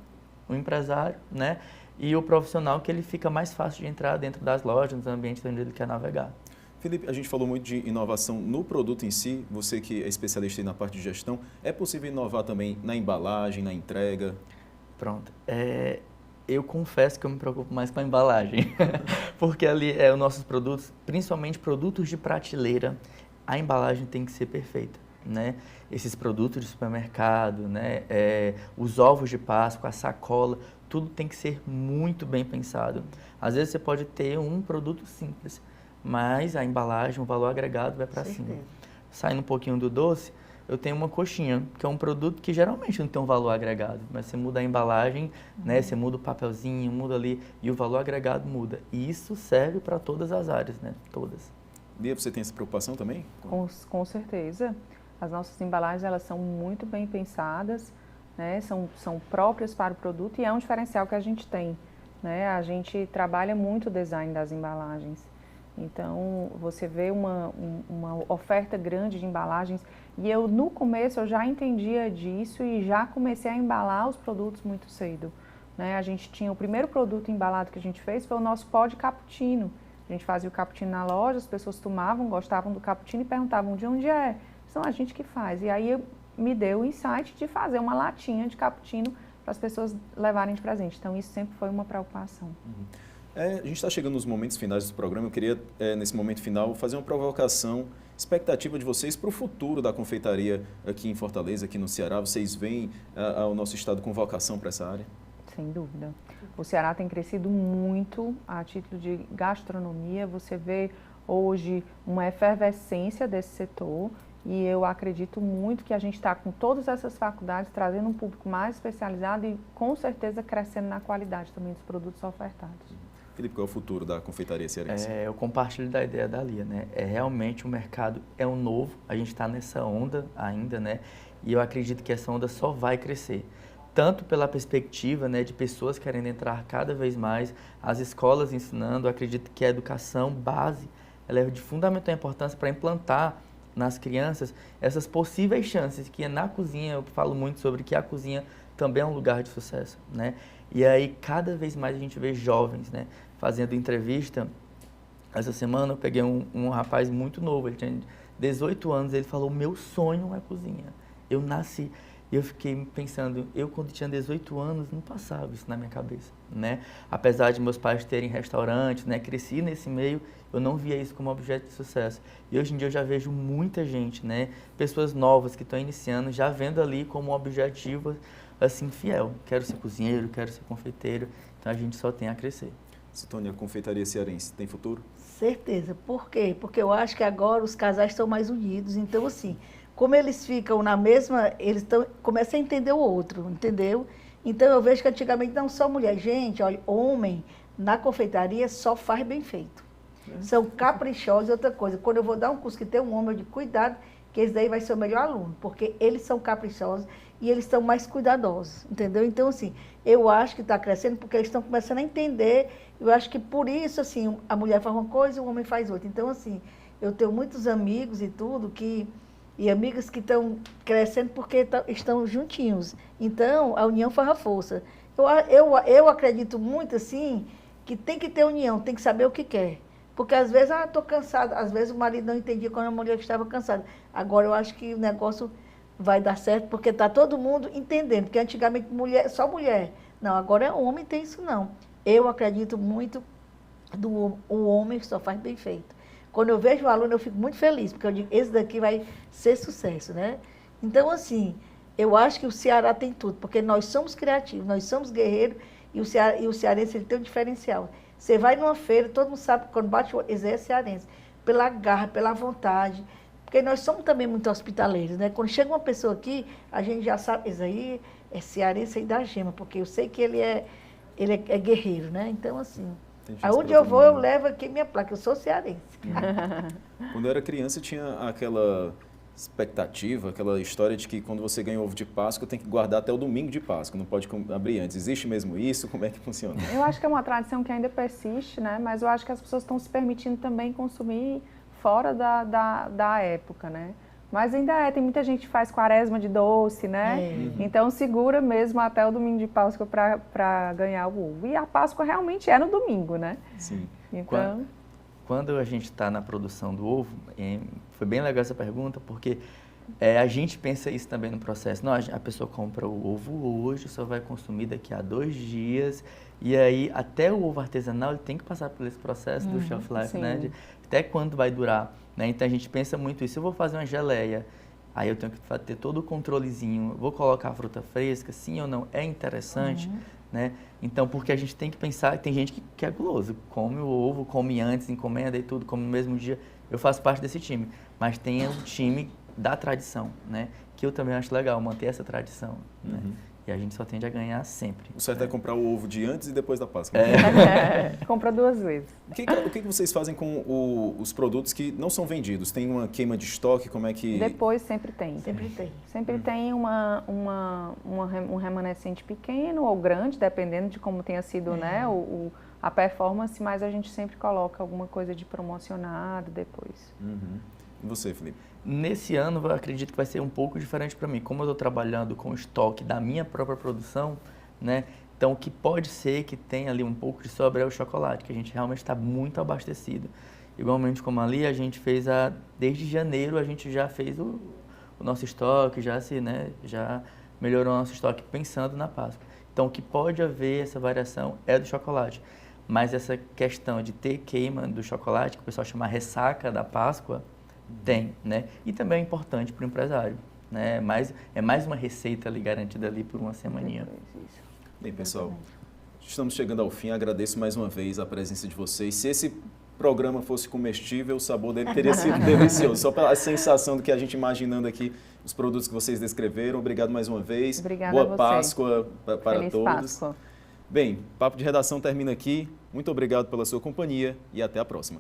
o empresário, né? E o profissional, que ele fica mais fácil de entrar dentro das lojas, nos ambientes onde ele quer navegar. Felipe, a gente falou muito de inovação no produto em si, você que é especialista aí na parte de gestão, é possível inovar também na embalagem, na entrega? Pronto. Eu confesso que eu me preocupo mais com a embalagem, porque ali os nossos produtos, principalmente produtos de prateleira, a embalagem tem que ser perfeita. né? Esses produtos de supermercado, né? Os ovos de Páscoa, a sacola, tudo tem que ser muito bem pensado. Às vezes você pode ter um produto simples, mas a embalagem, o valor agregado vai para cima. Saindo um pouquinho do doce, eu tenho uma coxinha, que é um produto que geralmente não tem um valor agregado, mas você muda a embalagem, né? Você muda o papelzinho, muda ali, e o valor agregado muda. E isso serve para todas as áreas, né? Todas. Lia, você tem essa preocupação também? Com certeza. As nossas embalagens, elas são muito bem pensadas, né? São próprias para o produto e é um diferencial que a gente tem, né? A gente trabalha muito o design das embalagens. Então, você vê uma oferta grande de embalagens e no começo, eu já entendia disso e já comecei a embalar os produtos muito cedo, né? A gente tinha o primeiro produto embalado que a gente fez, foi o nosso pó de cappuccino. A gente fazia o cappuccino na loja, as pessoas tomavam, gostavam do cappuccino e perguntavam de onde é. São a gente que faz. E aí me deu o insight de fazer uma latinha de cappuccino para as pessoas levarem de presente. Então, isso sempre foi uma preocupação. A gente está chegando nos momentos finais do programa. Eu queria, nesse momento final, fazer uma provocação, expectativa de vocês para o futuro da confeitaria aqui em Fortaleza, aqui no Ceará. Vocês veem o nosso estado com vocação para essa área? Sem dúvida. O Ceará tem crescido muito a título de gastronomia. Você vê hoje uma efervescência desse setor e eu acredito muito que a gente está com todas essas faculdades trazendo um público mais especializado e com certeza crescendo na qualidade também dos produtos ofertados. Felipe, qual é o futuro da confeitaria cearense? Eu compartilho da ideia da Lia, né? Realmente o mercado é um novo, a gente está nessa onda ainda, né? E eu acredito que essa onda só vai crescer. Tanto pela perspectiva, né, de pessoas querendo entrar cada vez mais, as escolas ensinando, eu acredito que a educação base ela é de fundamental importância para implantar nas crianças essas possíveis chances, que na cozinha, eu falo muito sobre que a cozinha também é um lugar de sucesso, né? E aí, cada vez mais a gente vê jovens, né, fazendo entrevista. Essa semana eu peguei um rapaz muito novo, ele tinha 18 anos, ele falou, meu sonho é cozinha. Eu nasci, eu fiquei pensando, eu quando tinha 18 anos não passava isso na minha cabeça, né? Apesar de meus pais terem restaurantes, né, cresci nesse meio, eu não via isso como objeto de sucesso. E hoje em dia eu já vejo muita gente, né, pessoas novas que estão iniciando, já vendo ali como objetivo, assim, fiel. Quero ser cozinheiro, quero ser confeiteiro, então a gente só tem a crescer. Citônia, a confeitaria cearense tem futuro? Certeza. Por quê? Porque eu acho que agora os casais estão mais unidos, então assim, como eles ficam na mesma, começam a entender o outro, entendeu? Então eu vejo que antigamente não só mulher, gente, olha, homem na confeitaria só faz bem feito. São caprichosos e outra coisa. Quando eu vou dar um curso que tem um homem, eu digo, cuidado, que esse daí vai ser o melhor aluno, porque eles são caprichosos e eles estão mais cuidadosos, entendeu? Então, assim, eu acho que está crescendo porque eles estão começando a entender, eu acho que por isso, assim, a mulher faz uma coisa e o homem faz outra. Então, assim, eu tenho muitos amigos e tudo, e amigas que estão crescendo porque estão juntinhos. Então, a união faz a força. Eu acredito muito, assim, que tem que ter união, tem que saber o que quer. Porque às vezes, estou cansada, às vezes o marido não entendia quando a mulher estava cansada. Agora eu acho que o negócio vai dar certo, porque está todo mundo entendendo, porque antigamente só mulher. Não, agora o homem tem isso não. Eu acredito muito o homem só faz bem feito. Quando eu vejo o aluno, eu fico muito feliz, porque eu digo, esse daqui vai ser sucesso, né? Então, assim, eu acho que o Ceará tem tudo, porque nós somos criativos, nós somos guerreiros, e o cearense ele tem um diferencial. Você vai numa feira, todo mundo sabe, quando bate o olho, esse é cearense, pela garra, pela vontade, porque nós somos também muito hospitaleiros, né? Quando chega uma pessoa aqui, a gente já sabe, esse aí é cearense aí da gema, porque eu sei que ele é guerreiro, né? Então, assim, aonde eu vou, eu levo aqui minha placa, eu sou cearense. Quando eu era criança, tinha aquela expectativa, aquela história de que quando você ganha ovo de Páscoa, tem que guardar até o domingo de Páscoa, não pode abrir antes. Existe mesmo isso? Como é que funciona? Eu acho que é uma tradição que ainda persiste, né? Mas eu acho que as pessoas estão se permitindo também consumir fora da época, né? Mas ainda tem muita gente que faz quaresma de doce, né? Então segura mesmo até o domingo de Páscoa para ganhar o ovo. E a Páscoa realmente é no domingo, né? Sim. Então... Quando a gente está na produção do ovo, foi bem legal essa pergunta, porque a gente pensa isso também no processo. Não, a pessoa compra o ovo hoje, só vai consumir daqui a 2 dias, e aí até o ovo artesanal ele tem que passar por esse processo do shelf life, né? Até quando vai durar, né? Então a gente pensa muito isso. Eu vou fazer uma geleia, Aí eu tenho que ter todo o controlezinho. Vou colocar a fruta fresca, sim ou não? É interessante, né? Então, porque a gente tem que pensar, tem gente que é guloso, come o ovo, come antes, encomenda e tudo, come no mesmo dia. Eu faço parte desse time, mas tem o time da tradição, né? Que eu também acho legal, manter essa tradição, né? E a gente só tende a ganhar sempre. O certo é comprar o ovo de antes e depois da Páscoa. Compra 2 vezes. O que vocês fazem com os produtos que não são vendidos? Tem uma queima de estoque? Como é que... Depois sempre tem. Sempre tem. Sempre tem um remanescente pequeno ou grande, dependendo de como tenha sido, né, a performance, mas a gente sempre coloca alguma coisa de promocionado depois. E você, Felipe? Nesse ano, eu acredito que vai ser um pouco diferente para mim. Como eu estou trabalhando com o estoque da minha própria produção, né? Então, o que pode ser que tenha ali um pouco de sobra é o chocolate, que a gente realmente está muito abastecido. Igualmente como ali, a gente fez desde janeiro, a gente já fez o nosso estoque, já melhorou o nosso estoque pensando na Páscoa. Então, o que pode haver essa variação é do chocolate. Mas essa questão de ter queima do chocolate, que o pessoal chama ressaca da Páscoa, tem, né? E também é importante para o empresário, né? É mais uma receita ali garantida ali por uma semaninha. Bem, pessoal, estamos chegando ao fim. Agradeço mais uma vez a presença de vocês. Se esse programa fosse comestível, o sabor dele teria sido delicioso. Só pela sensação do que a gente imaginando aqui, os produtos que vocês descreveram. Obrigado mais uma vez. Obrigada Boa a você. Páscoa para Feliz todos. Páscoa. Bem, Papo de Redação termina aqui. Muito obrigado pela sua companhia e até a próxima.